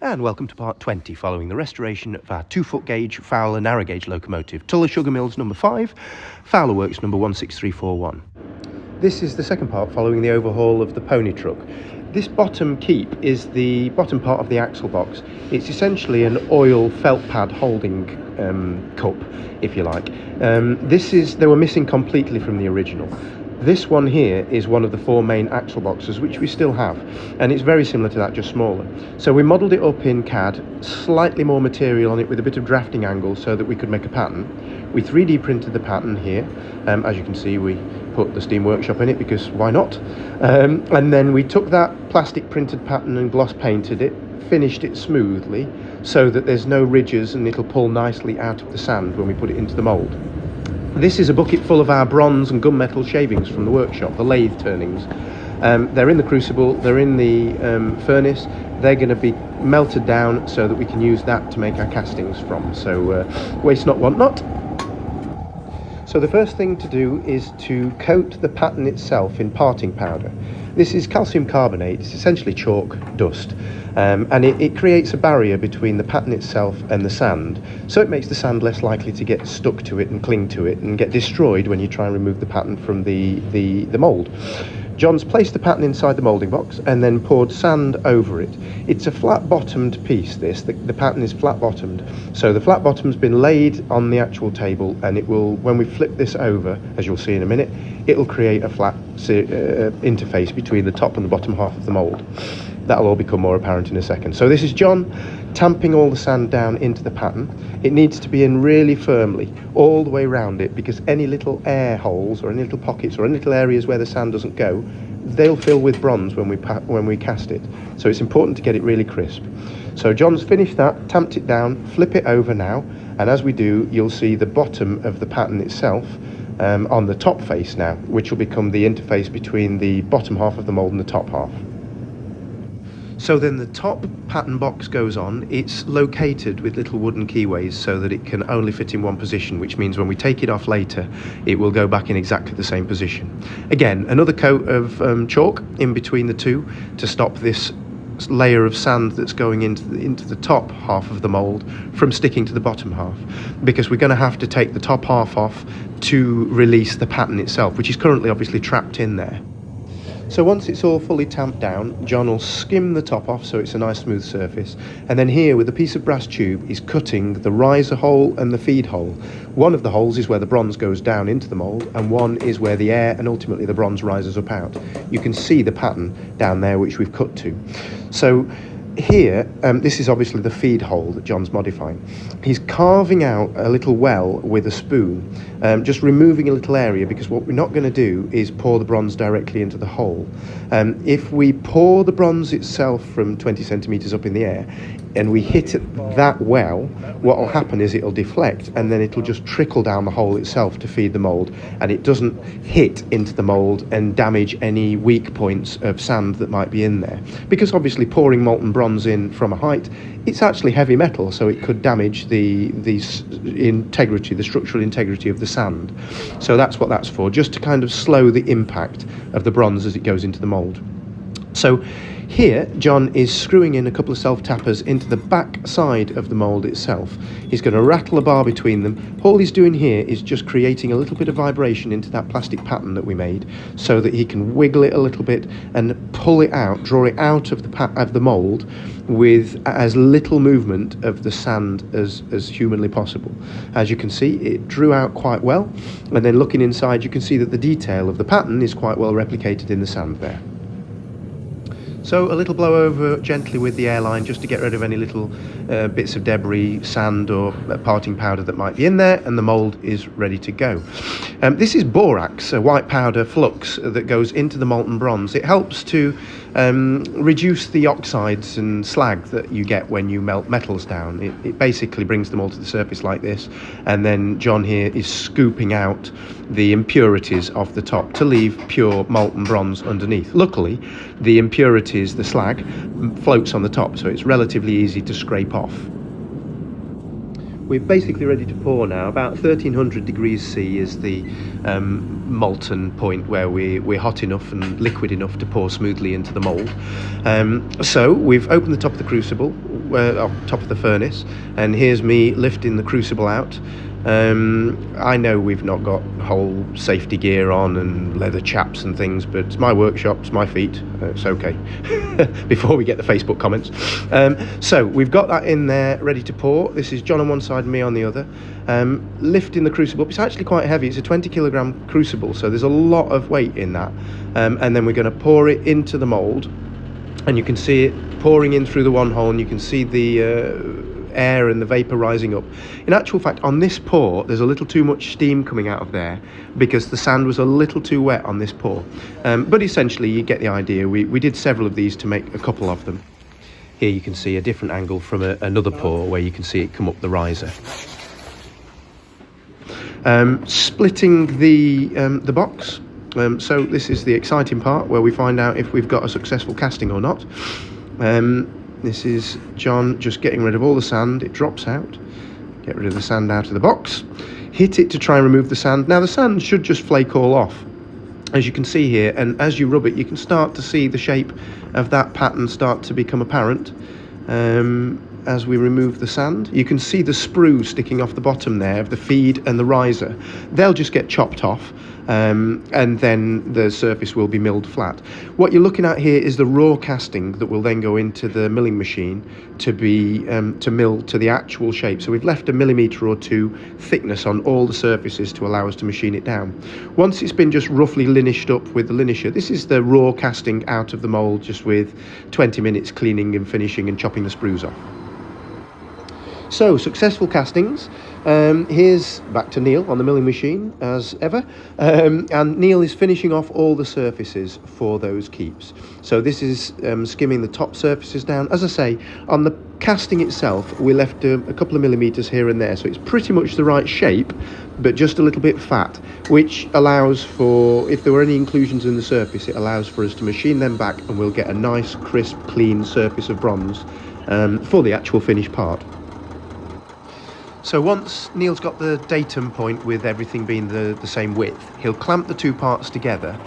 And welcome to part 20, following the restoration of our 2-foot gauge Fowler narrow gauge locomotive, Tuller Sugar Mills number 5, Fowler Works number 16341. This is the second part following the overhaul of the pony truck. This bottom keep is the bottom part of the axle box. It's essentially an oil felt pad holding cup, if you like. They were missing completely from the original. This one here is one of the 4 main axle boxes, which we still have, and it's very similar to that, just smaller. So we modelled it up in CAD, slightly more material on it with a bit of drafting angle so that we could make a pattern. We 3D printed the pattern here. As you can see, we put the Steam Workshop in it because why not? And then we took that plastic printed pattern and gloss painted it, finished it smoothly so that there's no ridges and it'll pull nicely out of the sand when we put it into the mould. This is a bucket full of our bronze and gunmetal shavings from the workshop, the lathe turnings. They're in the crucible, they're in the furnace. They're going to be melted down so that we can use that to make our castings from. So waste not, want not. So the first thing to do is to coat the pattern itself in parting powder. This is calcium carbonate, it's essentially chalk dust, and it creates a barrier between the pattern itself and the sand, so it makes the sand less likely to get stuck to it and cling to it and get destroyed when you try and remove the pattern from the mould. John's placed the pattern inside the moulding box and then poured sand over it. It's a flat-bottomed piece, this. The pattern is flat-bottomed. So the flat bottom's been laid on the actual table, and it will, when we flip this over, as you'll see in a minute, it'll create a flat interface between the top and the bottom half of the mould. That'll all become more apparent in a second. So this is John tamping all the sand down into the pattern. It needs to be in really firmly all the way around it, because any little air holes or any little pockets or any little areas where the sand doesn't go, they'll fill with bronze when we cast it. So it's important to get it really crisp. So John's finished that, tamped it down, flip it over now, and as we do, you'll see the bottom of the pattern itself on the top face now, which will become the interface between the bottom half of the mould and the top half. So then the top pattern box goes on. It's located with little wooden keyways so that it can only fit in one position, which means when we take it off later, it will go back in exactly the same position. Again, another coat of chalk in between the two to stop this layer of sand that's going into the top half of the mould from sticking to the bottom half, because we're going to have to take the top half off to release the pattern itself, which is currently obviously trapped in there. So once it's all fully tamped down, John will skim the top off so it's a nice smooth surface, and then here with a piece of brass tube he's cutting the riser hole and the feed hole. One of the holes is where the bronze goes down into the mould, and one is where the air and ultimately the bronze rises up out. You can see the pattern down there which we've cut to. So here, this is obviously the feed hole that John's modifying. He's carving out a little well with a spoon, just removing a little area, because what we're not going to do is pour the bronze directly into the hole. If we pour the bronze itself from 20 centimetres up in the air and we hit it that well, what will happen is it'll deflect and then it'll just trickle down the hole itself to feed the mould, and it doesn't hit into the mould and damage any weak points of sand that might be in there. Because obviously pouring molten bronze in from a height, it's actually heavy metal, so it could damage the integrity, the structural integrity of the sand. So that's what that's for, just to kind of slow the impact of the bronze as it goes into the mould. So here, John is screwing in a couple of self-tappers into the back side of the mould itself. He's going to rattle a bar between them. All he's doing here is just creating a little bit of vibration into that plastic pattern that we made, so that he can wiggle it a little bit and pull it out, draw it out of the mould with as little movement of the sand as humanly possible. As you can see, it drew out quite well, and then looking inside you can see that the detail of the pattern is quite well replicated in the sand there. So a little blow over gently with the airline just to get rid of any little bits of debris, sand or parting powder that might be in there, and the mould is ready to go. This is borax, a white powder flux that goes into the molten bronze. It helps to reduce the oxides and slag that you get when you melt metals down. It basically brings them all to the surface like this, and then John here is scooping out the impurities off the top to leave pure molten bronze underneath. Luckily, the impurities, the slag, floats on the top, so it's relatively easy to scrape off. We're basically ready to pour now. About 1300 degrees C is the molten point where we're hot enough and liquid enough to pour smoothly into the mould. So we've opened the top of the crucible. on top of the furnace, and here's me lifting the crucible out. I know we've not got whole safety gear on and leather chaps and things, but it's my workshop, it's my feet, it's okay. Before we get the Facebook comments. So we've got that in there ready to pour. This is John on one side and me on the other. Lifting the crucible up. It's actually quite heavy. It's a 20 kilogram crucible, so there's a lot of weight in that. And then we're going to pour it into the mould, and you can see it pouring in through the one hole, and you can see the air and the vapor rising up. In actual fact, on this pour there's a little too much steam coming out of there because the sand was a little too wet on this pour, but essentially you get the idea. We did several of these to make a couple of them. Here you can see a different angle from another pour where you can see it come up the riser. Splitting the box. So this is the exciting part where we find out if we've got a successful casting or not. This is John just getting rid of all the sand. It drops out. Get rid of the sand out of the box. Hit it to try and remove the sand. Now the sand should just flake all off, as you can see here, and as you rub it you can start to see the shape of that pattern start to become apparent. As we remove the sand, you can see the sprue sticking off the bottom there of the feed and the riser. They'll just get chopped off, and then the surface will be milled flat. What you're looking at here is the raw casting that will then go into the milling machine to be to mill to the actual shape. So we've left a millimetre or two thickness on all the surfaces to allow us to machine it down. Once it's been just roughly linished up with the linisher, this is the raw casting out of the mould, just with 20 minutes cleaning and finishing and chopping the sprues off. So, successful castings. Here's back to Neil on the milling machine as ever, and Neil is finishing off all the surfaces for those keeps. So this is skimming the top surfaces down. As I say, on the casting itself we left a couple of millimetres here and there, so it's pretty much the right shape but just a little bit fat, which allows for, if there were any inclusions in the surface, it allows for us to machine them back and we'll get a nice crisp clean surface of bronze for the actual finished part. So once Neil's got the datum point with everything being the same width, he'll clamp the two parts together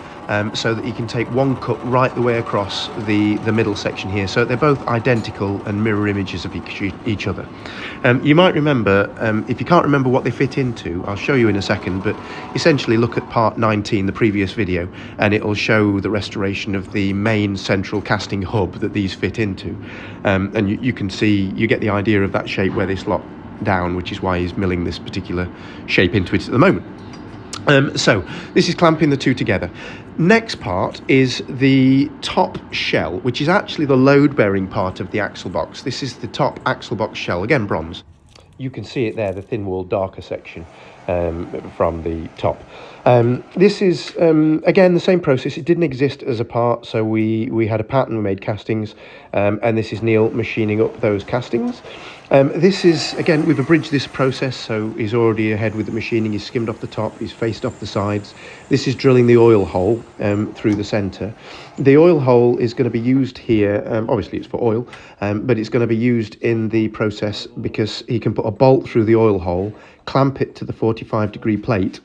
so that he can take one cut right the way across the middle section here, so they're both identical and mirror images of each other. You might remember, if you can't remember what they fit into, I'll show you in a second, but essentially look at part 19, the previous video, and it'll show the restoration of the main central casting hub that these fit into. And you can see, you get the idea of that shape where they slot down, which is why he's milling this particular shape into it at the moment. So this is clamping the two together. Next part is the top shell, which is actually the load bearing part of the axle box. This is the top axle box shell, again bronze. You can see it there, the thin walled darker section from the top. This is again the same process. It didn't exist as a part, so we had a pattern, we made castings, and this is Neil machining up those castings. This is, again, we've abridged this process, so he's already ahead with the machining. He's skimmed off the top, he's faced off the sides. This is drilling the oil hole through the centre. The oil hole is going to be used here, obviously it's for oil, but it's going to be used in the process because he can put a bolt through the oil hole, clamp it to the 45-degree plate,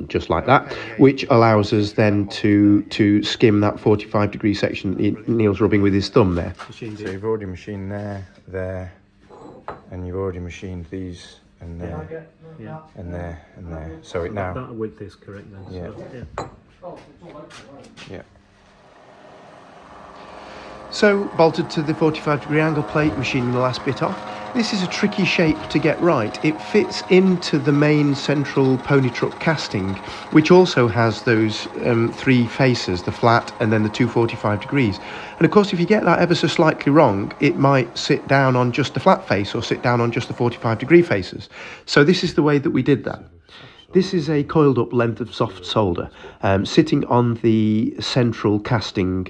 just like that, which allows us then to skim that 45-degree section Neil's rubbing with his thumb there. So you've already machined there, and you've already machined these, and there, and there, and there. So it now... That width is correct then. Yeah. So, Yeah. So, bolted to the 45-degree angle plate, machining the last bit off. This is a tricky shape to get right. It fits into the main central pony truck casting, which also has those three faces, the flat and then the two 45 degrees. And of course, if you get that ever so slightly wrong, it might sit down on just the flat face or sit down on just the 45-degree faces. So this is the way that we did that. This is a coiled up length of soft solder sitting on the central casting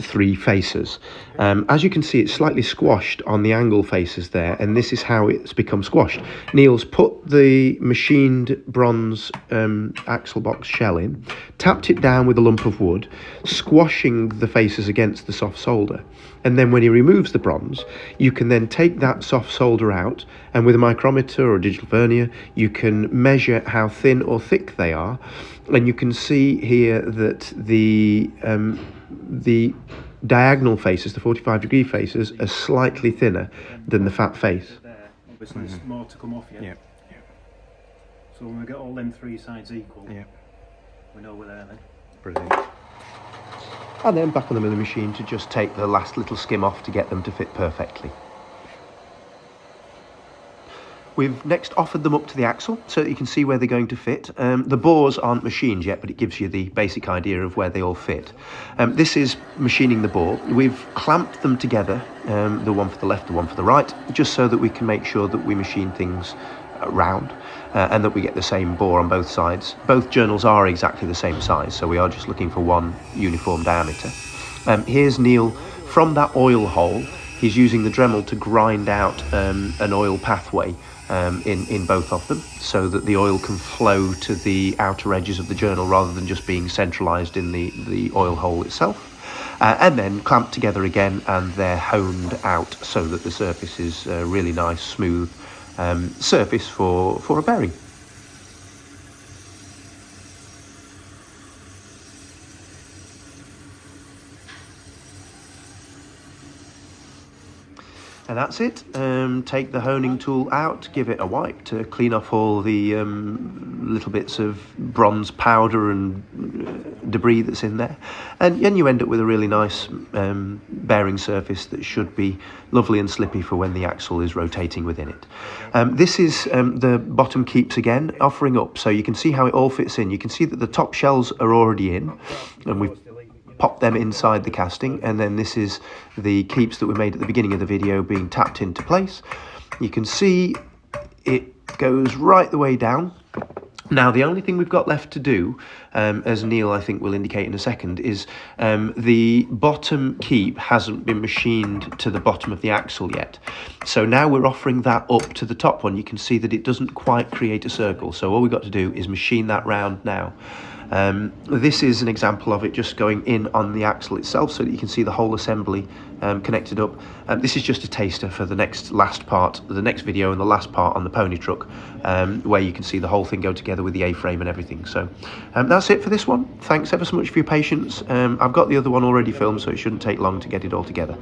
three faces. As you can see, it's slightly squashed on the angle faces there, and this is how it's become squashed. Neil's put the machined bronze axle box shell in, tapped it down with a lump of wood, squashing the faces against the soft solder. And then when he removes the bronze, you can then take that soft solder out, and with a micrometer or a digital vernier, you can measure how thin or thick they are. And you can see here that the diagonal faces, the 45-degree faces, are slightly thinner than the fat face. Obviously, there's more to come off yet. Yeah. So when we get all them three sides equal, Yeah. we know we're there then. Brilliant. And then back on the milling machine to just take the last little skim off to get them to fit perfectly. We've next offered them up to the axle so that you can see where they're going to fit. The bores aren't machined yet, but it gives you the basic idea of where they all fit. This is machining the bore. We've clamped them together, the one for the left, the one for the right, just so that we can make sure that we machine things round and that we get the same bore on both sides. Both journals are exactly the same size, so we are just looking for one uniform diameter. Here's Neil from that oil hole. He's using the Dremel to grind out an oil pathway in both of them, so that the oil can flow to the outer edges of the journal rather than just being centralised in the oil hole itself. And then clamped together again, and they're honed out so that the surface is a really nice, smooth surface for a bearing. And that's it. Take the honing tool out, give it a wipe to clean off all the little bits of bronze powder and debris that's in there. And you end up with a really nice bearing surface that should be lovely and slippy for when the axle is rotating within it. This is the bottom keeps again, offering up, so you can see how it all fits in. You can see that the top shells are already in, and we've pop them inside the casting, and then this is the keeps that we made at the beginning of the video being tapped into place. You can see it goes right the way down. Now the only thing we've got left to do, as Neil I think will indicate in a second, is the bottom keep hasn't been machined to the bottom of the axle yet. So now we're offering that up to the top one. You can see that it doesn't quite create a circle, so all we've got to do is machine that round now. This is an example of it just going in on the axle itself so that you can see the whole assembly connected up. This is just a taster for the last part, the next video and the last part on the pony truck, where you can see the whole thing go together with the A-frame and everything. So that's it for this one. Thanks ever so much for your patience. I've got the other one already filmed, so it shouldn't take long to get it all together.